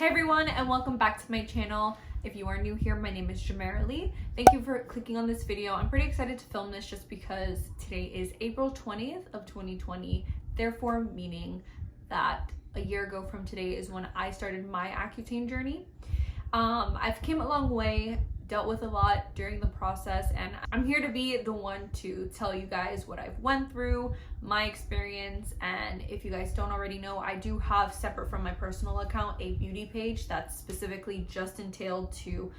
Hey everyone, and welcome back to my channel. If you are new here, my name is Jamara Lee. Thank you for clicking on this video. I'm pretty excited to film this just because today is April 20th of 2020, therefore meaning that a year ago from today is when I started my Accutane journey. I've came a long way, dealt with a lot during the process, and I'm here to be the one to tell you guys what I've went through, my experience. And if you guys don't already know, I do have, separate from my personal account, a beauty page that's specifically just entailed to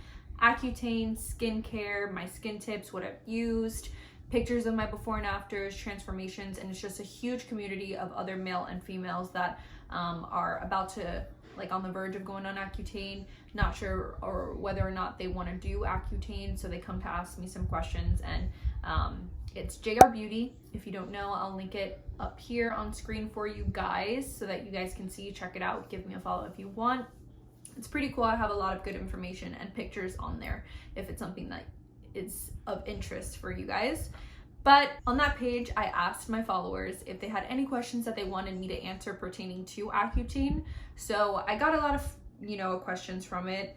Accutane, skincare, my skin tips, what I've used, pictures of my before and afters, transformations, and it's just a huge community of other male and females that are about to, like, on the verge of going on Accutane, not sure or whether or not they want to do Accutane, so they come to ask me some questions. And it's JR Beauty. If you don't know, I'll link it up here on screen for you guys so that you guys can see. Check it out, give me a follow if you want. It's pretty cool. I have a lot of good information and pictures on there if it's something that is of interest for you guys. But on that page, I asked my followers if they had any questions that they wanted me to answer pertaining to Accutane. So I got a lot of, questions from it.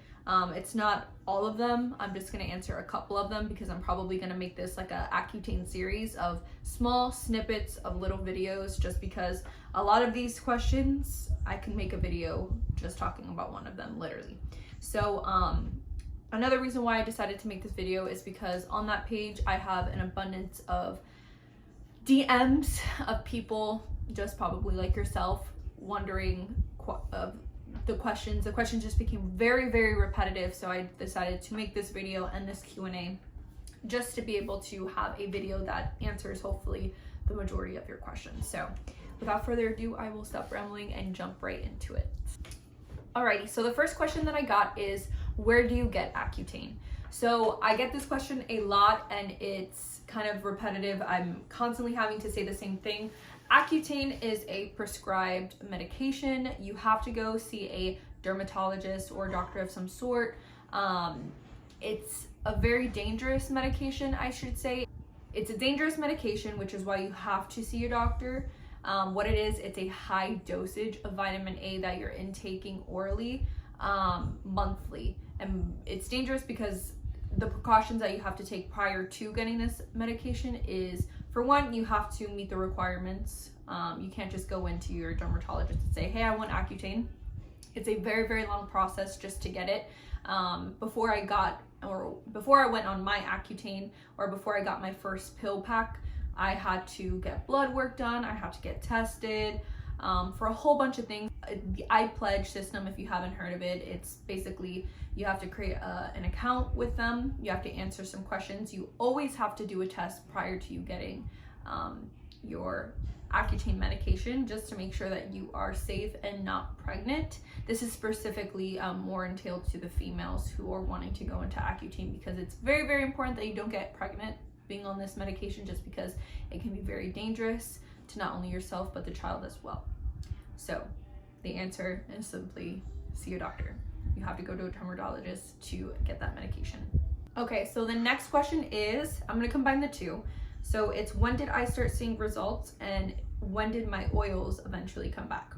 It's not all of them. I'm just gonna answer a couple of them because I'm probably gonna make this like a Accutane series of small snippets of little videos, just because a lot of these questions, I can make a video just talking about one of them, literally. So, another reason why I decided to make this video is because on that page I have an abundance of DMs of people just probably like yourself wondering the questions. The questions just became very, very repetitive, so I decided to make this video and this Q&A just to be able to have a video that answers hopefully the majority of your questions. So without further ado, I will stop rambling and jump right into it. Alrighty, so the first question that I got is, where do you get Accutane? So I get this question a lot and it's kind of repetitive. I'm constantly having to say the same thing. Accutane is a prescribed medication. You have to go see a dermatologist or a doctor of some sort. It's a very dangerous medication, I should say. It's a dangerous medication, which is why you have to see a doctor. What it is, it's a high dosage of vitamin A that you're intaking orally monthly. And it's dangerous because the precautions that you have to take prior to getting this medication is, for one, you have to meet the requirements. You can't just go into your dermatologist and say, hey, I want Accutane. It's a very, very long process just to get it. Before I went on my Accutane, or before I got my first pill pack, I had to get blood work done. I had to get tested for a whole bunch of things. The iPledge system, if you haven't heard of it, it's basically you have to create an account with them. You have to answer some questions. You always have to do a test prior to you getting your Accutane medication, just to make sure that you are safe and not pregnant. This is specifically more entailed to the females who are wanting to go into Accutane, because it's very, very important that you don't get pregnant being on this medication, just because it can be very dangerous to not only yourself but the child as well. So the answer is simply see a doctor. You have to go to a dermatologist to get that medication. Okay, so the next question is, I'm gonna combine the two. So it's, when did I start seeing results and when did my oils eventually come back?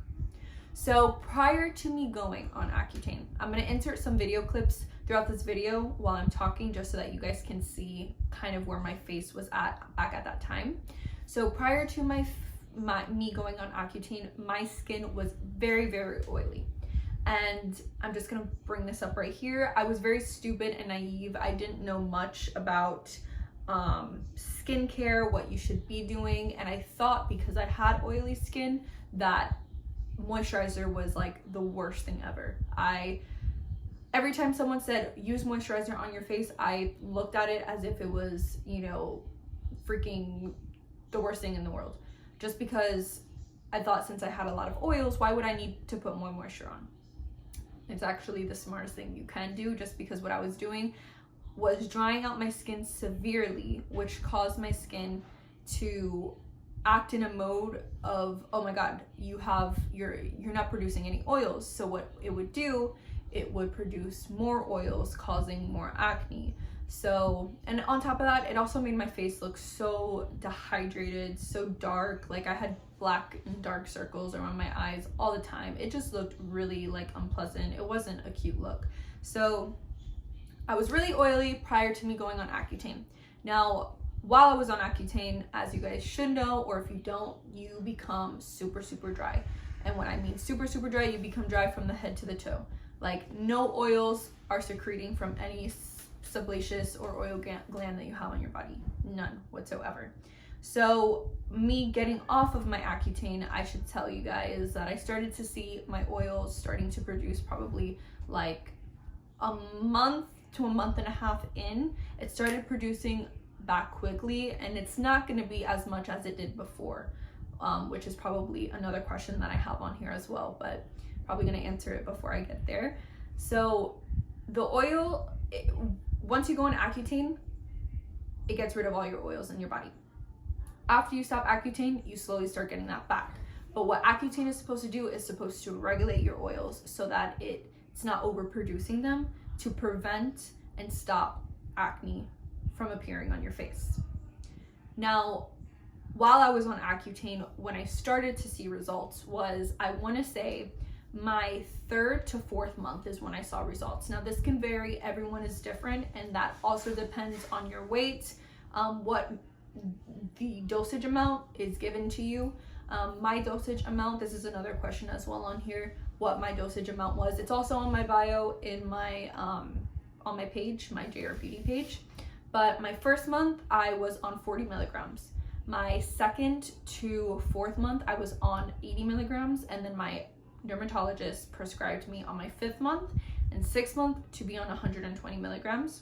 So prior to me going on Accutane, I'm gonna insert some video clips throughout this video while I'm talking, just so that you guys can see kind of where my face was at back at that time. So prior to me going on Accutane, my skin was very, very oily. And I'm just gonna bring this up right here. I was very stupid and naive. I didn't know much about skincare, what you should be doing. And I thought because I had oily skin that moisturizer was like the worst thing ever. Every time someone said use moisturizer on your face, I looked at it as if it was, freaking the worst thing in the world. Just because I thought, since I had a lot of oils, why would I need to put more moisture on? It's actually the smartest thing you can do, just because what I was doing was drying out my skin severely, which caused my skin to act in a mode of, oh my god, you're not producing any oils. So what it would do, it would produce more oils, causing more acne. So, and on top of that, it also made my face look so dehydrated, so dark. Like I had black and dark circles around my eyes all the time. It just looked really like unpleasant. It wasn't a cute look. So I was really oily prior to me going on Accutane. Now, while I was on Accutane, as you guys should know, or if you don't, you become super, super dry. And when I mean super, super dry, you become dry from the head to the toe. Like no oils are secreting from any sebaceous or oil gland that you have on your body. None whatsoever. So me getting off of my Accutane, I should tell you guys that I started to see my oils starting to produce probably like a month to a month and a half in. It started producing back quickly, and it's not going to be as much as it did before, which is probably another question that I have on here as well, but probably going to answer it before I get there. So the oil, once you go on Accutane, it gets rid of all your oils in your body. After you stop Accutane, you slowly start getting that back. But what Accutane is supposed to do is supposed to regulate your oils so that it's not overproducing them, to prevent and stop acne from appearing on your face. Now, while I was on Accutane, when I started to see results was, I want to say, my 3rd to 4th month is when I saw results. Now this can vary, everyone is different, and that also depends on your weight, what the dosage amount is given to you. My dosage amount, this is another question as well on here, what my dosage amount was. It's also on my bio in my on my page, my JRPD page. But my 1st month I was on 40 milligrams. My 2nd to 4th month I was on 80 milligrams, and then my dermatologist prescribed me on my 5th month and 6th month to be on 120 milligrams.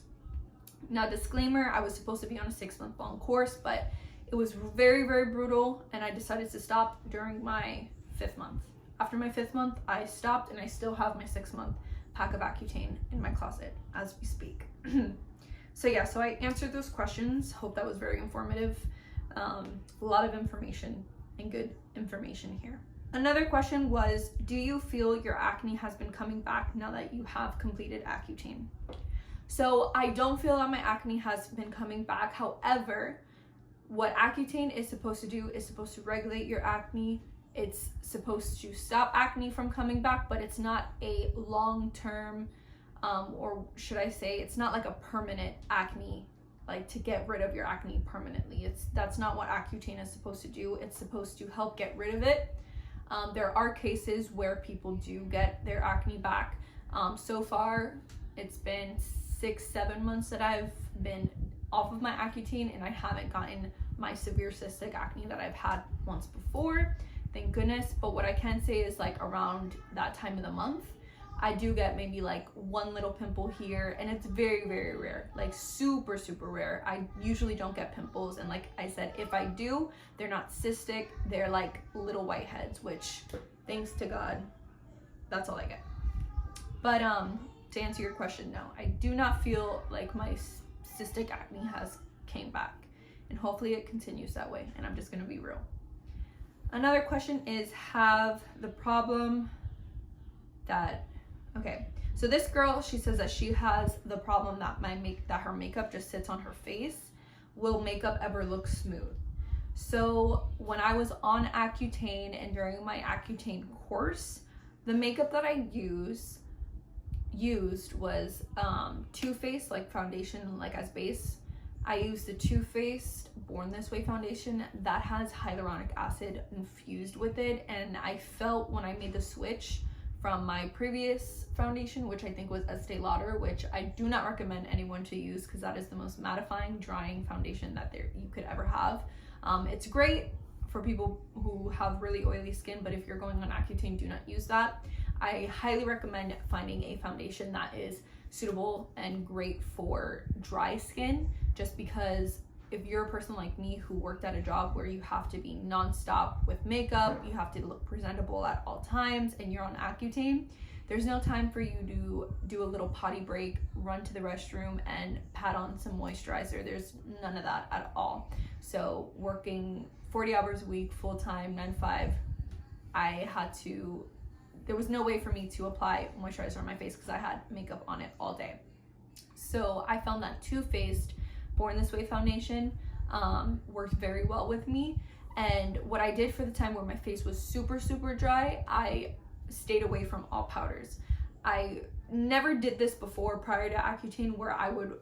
Now, disclaimer, I was supposed to be on a 6-month long course, but it was very, very brutal, and I decided to stop during my 5th month. After my 5th month, I stopped, and I still have my 6-month pack of Accutane in my closet as we speak. So yeah, so I answered those questions. Hope that was very informative. A lot of information and good information here. Another question was, do you feel your acne has been coming back now that you have completed Accutane? So I don't feel that my acne has been coming back. However, what Accutane is supposed to do is supposed to regulate your acne. It's supposed to stop acne from coming back, but it's not a long-term, or should I say, it's not like a permanent acne, like to get rid of your acne permanently. That's not what Accutane is supposed to do. It's supposed to help get rid of it. There are cases where people do get their acne back. So far, it's been 6-7 months that I've been off of my Accutane, and I haven't gotten my severe cystic acne that I've had once before, thank goodness. But what I can say is, like, around that time of the month, I do get maybe like one little pimple here, and it's very, very rare, like super, super rare. I usually don't get pimples, and like I said, if I do, they're not cystic, they're like little whiteheads, which, thanks to God, that's all I get. But to answer your question, no, I do not feel like my cystic acne has came back, and hopefully it continues that way, and I'm just gonna be real. Another question is, have the problem that, okay, so this girl, she says that she has the problem that her makeup just sits on her face. Will makeup ever look smooth? So when I was on Accutane and during my Accutane course, the makeup that I used was Too Faced, like foundation, like as base. I used the Too Faced Born This Way foundation that has hyaluronic acid infused with it, and I felt when I made the switch from my previous foundation, which I think was Estee Lauder, which I do not recommend anyone to use because that is the most mattifying, drying foundation that you could ever have. It's great for people who have really oily skin, but if you're going on Accutane, do not use that. I highly recommend finding a foundation that is suitable and great for dry skin, just because if you're a person like me who worked at a job where you have to be nonstop with makeup, you have to look presentable at all times, and you're on Accutane, there's no time for you to do a little potty break, run to the restroom, and pat on some moisturizer. There's none of that at all. So working 40 hours a week, full-time, 9 to 5, there was no way for me to apply moisturizer on my face because I had makeup on it all day. So I found that Too Faced Born This Way foundation worked very well with me. And what I did for the time where my face was super dry, I stayed away from all powders. I never did this before prior to Accutane, where I would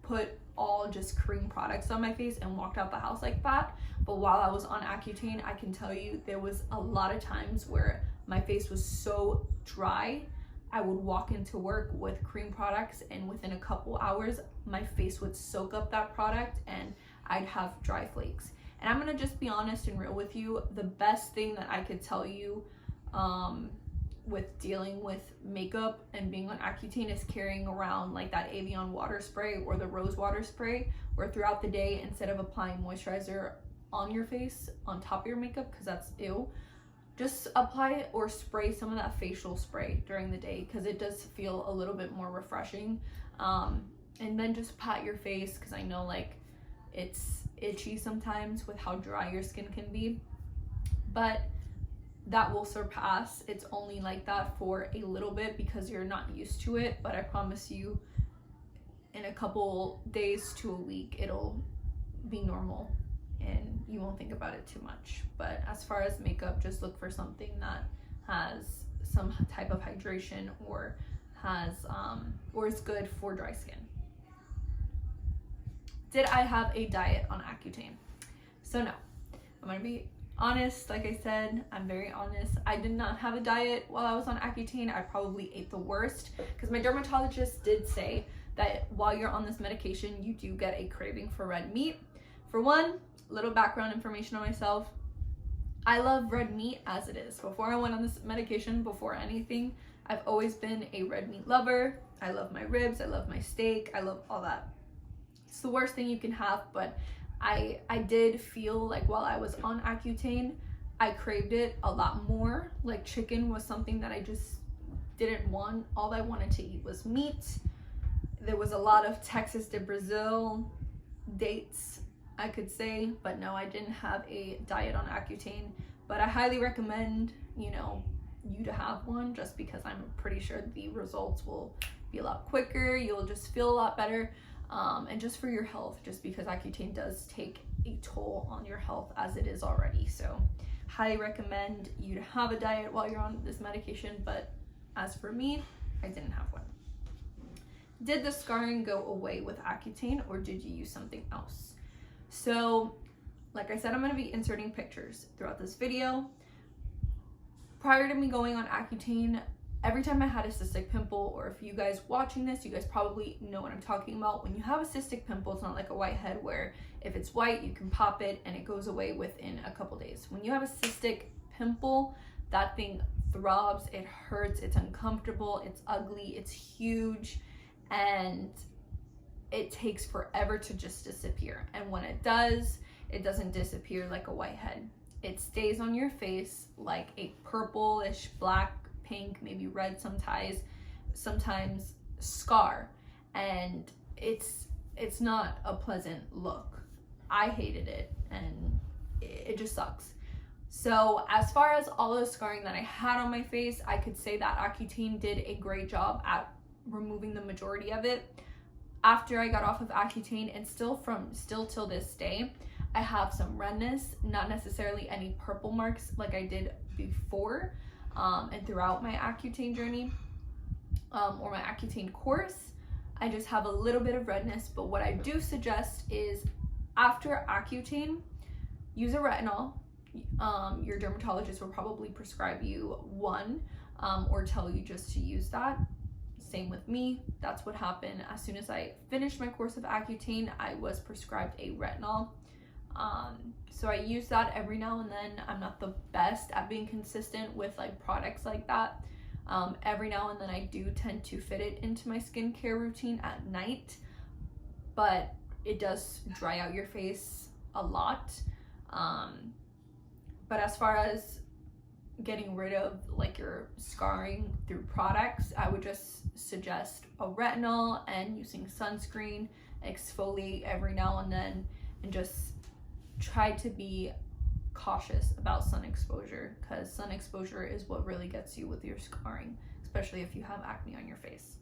put all just cream products on my face and walked out the house like that. But while I was on Accutane, I can tell you there was a lot of times where my face was so dry, I would walk into work with cream products, and within a couple hours my face would soak up that product and I'd have dry flakes. And I'm gonna just be honest and real with you, the best thing that I could tell you with dealing with makeup and being on Accutane is carrying around like that Evian water spray or the rose water spray, where throughout the day, instead of applying moisturizer on your face on top of your makeup, because that's ew, just apply or spray some of that facial spray during the day, because it does feel a little bit more refreshing. And then just pat your face, because I know like it's itchy sometimes with how dry your skin can be, but that will surpass. It's only like that for a little bit because you're not used to it, but I promise you in a couple days to a week it'll be normal and you won't think about it too much. But as far as makeup, just look for something that has some type of hydration or has or is good for dry skin. Did I have a diet on Accutane? So no, I'm gonna be honest. Like I said, I'm very honest. I did not have a diet while I was on Accutane. I probably ate the worst, because my dermatologist did say that while you're on this medication, you do get a craving for red meat. For one, little background information on myself. I love red meat as it is. Before I went on this medication, before anything, I've always been a red meat lover. I love my ribs, I love my steak, I love all that. It's the worst thing you can have, but I did feel like while I was on Accutane, I craved it a lot more. Like chicken was something that I just didn't want. All I wanted to eat was meat. There was a lot of Texas de Brazil dates, I could say, but no, I didn't have a diet on Accutane. But I highly recommend, you to have one, just because I'm pretty sure the results will be a lot quicker. You'll just feel a lot better. And just for your health, just because Accutane does take a toll on your health as it is already. So highly recommend you to have a diet while you're on this medication, but as for me, I didn't have one. Did the scarring go away with Accutane, or did you use something else? So like I said, I'm going to be inserting pictures throughout this video. Prior to me going on Accutane, every time I had a cystic pimple, or if you guys watching this, you guys probably know what I'm talking about. When you have a cystic pimple, it's not like a whitehead where if it's white, you can pop it and it goes away within a couple days. When you have a cystic pimple, that thing throbs, it hurts, it's uncomfortable, it's ugly, it's huge, and it takes forever to just disappear. And when it does, it doesn't disappear like a whitehead. It stays on your face like a purplish, black, pink, maybe red sometimes scar, and it's not a pleasant look. I hated it, and it just sucks. So as far as all the scarring that I had on my face, I could say that Accutane did a great job at removing the majority of it. After I got off of Accutane, and still till this day, I have some redness, not necessarily any purple marks like I did before. And throughout my Accutane journey, or my Accutane course, I just have a little bit of redness. But what I do suggest is after Accutane, use a retinol. Your dermatologist will probably prescribe you one, or tell you just to use that. Same with me. That's what happened. As soon as I finished my course of Accutane, I was prescribed a retinol. So I use that every now and then. I'm not the best at being consistent with like products like that. Every now and then I do tend to fit it into my skincare routine at night, but it does dry out your face a lot. But as far as getting rid of like your scarring through products, I would just suggest a retinol and using sunscreen, exfoliate every now and then, and just try to be cautious about sun exposure, because sun exposure is what really gets you with your scarring, especially if you have acne on your face.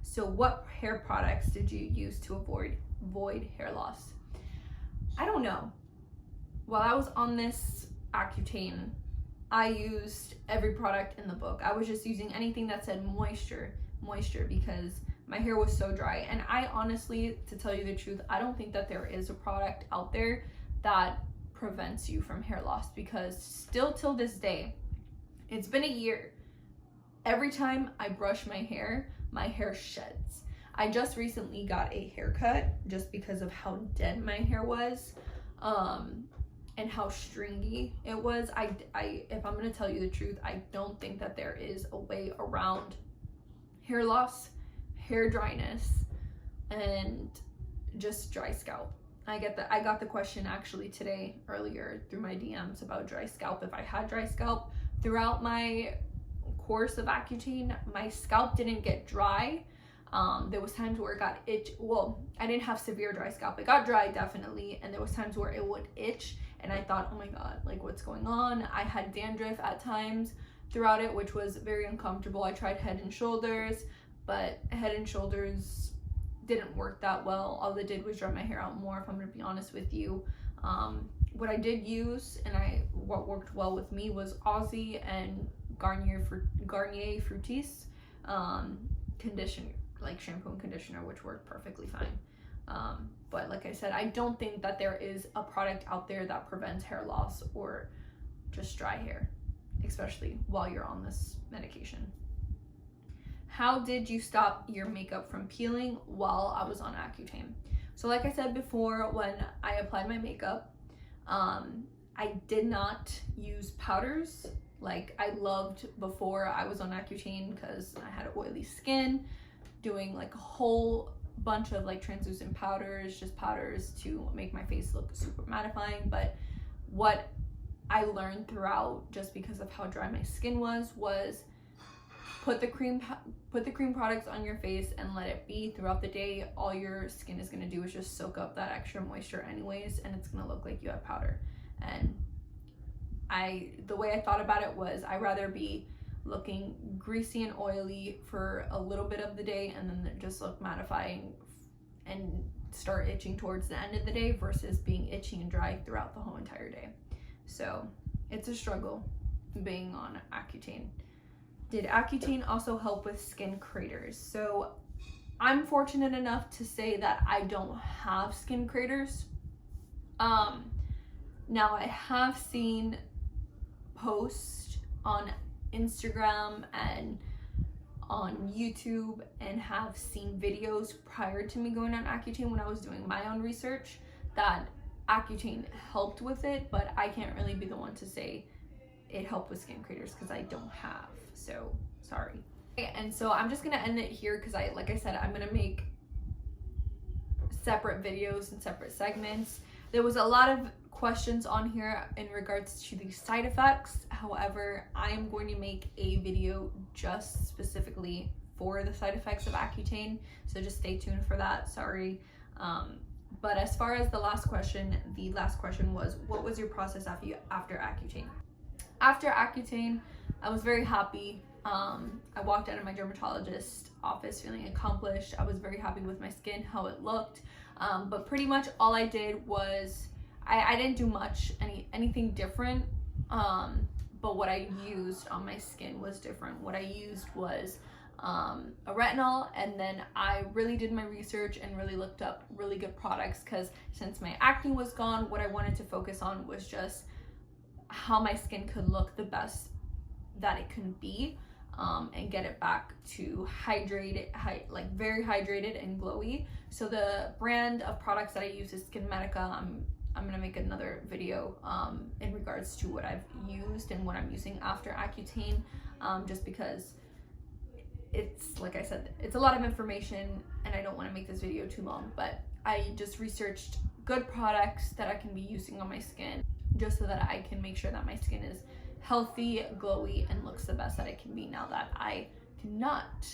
So what hair products did you use to avoid hair loss? I don't know. While I was on this Accutane, I used every product in the book. I was just using anything that said moisture because my hair was so dry. And I honestly, to tell you the truth, I don't think that there is a product out there that prevents you from hair loss, because still till this day, it's been a year, every time I brush my hair sheds. I just recently got a haircut just because of how dead my hair was, and how stringy it was. If I'm gonna tell you the truth, I don't think that there is a way around hair loss, hair dryness, and just dry scalp. I got the question actually today earlier through my DMs about dry scalp, if I had dry scalp. Throughout my course of Accutane, my scalp didn't get dry. There was times where it got itch. Well, I didn't have severe dry scalp. It got dry definitely, and there was times where it would itch, and I thought, oh my god, like what's going on? I had dandruff at times throughout it, which was very uncomfortable. I tried Head and Shoulders, but Head and Shoulders didn't work that well. All it did was dry my hair out more, if I'm gonna be honest with you. What I did use and what worked well with me was Aussie and Garnier Fructis conditioner, like shampoo and conditioner, which worked perfectly fine. But like I said, I don't think that there is a product out there that prevents hair loss or just dry hair, especially while you're on this medication. How did you stop your makeup from peeling while I was on Accutane? So like I said before, when I applied my makeup, I did not use powders like I loved before I was on Accutane, because I had oily skin, doing like a whole bunch of like translucent powders, just powders to make my face look super mattifying. But what I learned throughout, just because of how dry my skin was put the cream products on your face and let it be throughout the day. All your skin is going to do is just soak up that extra moisture anyways, and it's going to look like you have powder. And the way I thought about it was, I'd rather be looking greasy and oily for a little bit of the day and then just look mattifying and start itching towards the end of the day, versus being itchy and dry throughout the whole entire day. So it's a struggle being on Accutane. Did Accutane also help with skin craters? So I'm fortunate enough to say that I don't have skin craters. Now I have seen posts on Instagram and on YouTube, and have seen videos prior to me going on Accutane when I was doing my own research, that Accutane helped with it, but I can't really be the one to say it helped with skin craters because I don't have, so sorry. And so I'm just gonna end it here, because like I said, I'm gonna make separate videos and separate segments. There was a lot of questions on here in regards to the side effects. However, I am going to make a video just specifically for the side effects of Accutane, so just stay tuned for that. Sorry. But as far as the last question was, what was your process after Accutane? After Accutane, I was very happy. I walked out of my dermatologist's office feeling accomplished. I was very happy with my skin, how it looked. But pretty much all I did was, I didn't do much, anything different. But what I used on my skin was different. What I used was a retinol, and then I really did my research and really looked up really good products, because since my acne was gone, what I wanted to focus on was just how my skin could look the best that it can be, and get it back to hydrated, like very hydrated and glowy. So the brand of products that I use is Skinmedica. I'm gonna make another video in regards to what I've used and what I'm using after Accutane, just because it's, like I said, it's a lot of information and I don't want to make this video too long, but I just researched good products that I can be using on my skin, just so that I can make sure that my skin is healthy, glowy, and looks the best that it can be now that I do not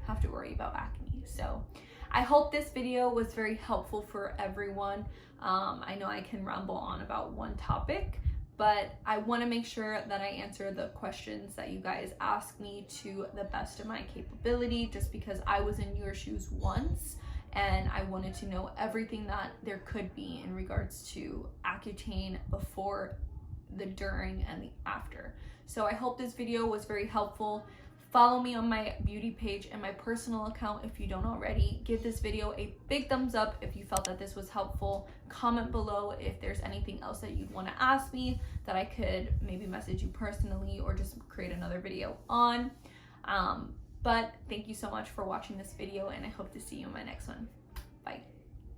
have to worry about acne. So I hope this video was very helpful for everyone. I know I can ramble on about one topic, but I want to make sure that I answer the questions that you guys ask me to the best of my capability, just because I was in your shoes once and I wanted to know everything that there could be in regards to Accutane before, the during, and the after. So I hope this video was very helpful. Follow me on my beauty page and my personal account if you don't already. Give this video a big thumbs up if you felt that this was helpful. Comment below if there's anything else that you'd want to ask me that I could maybe message you personally or just create another video on. But thank you so much for watching this video, and I hope to see you in my next one. Bye.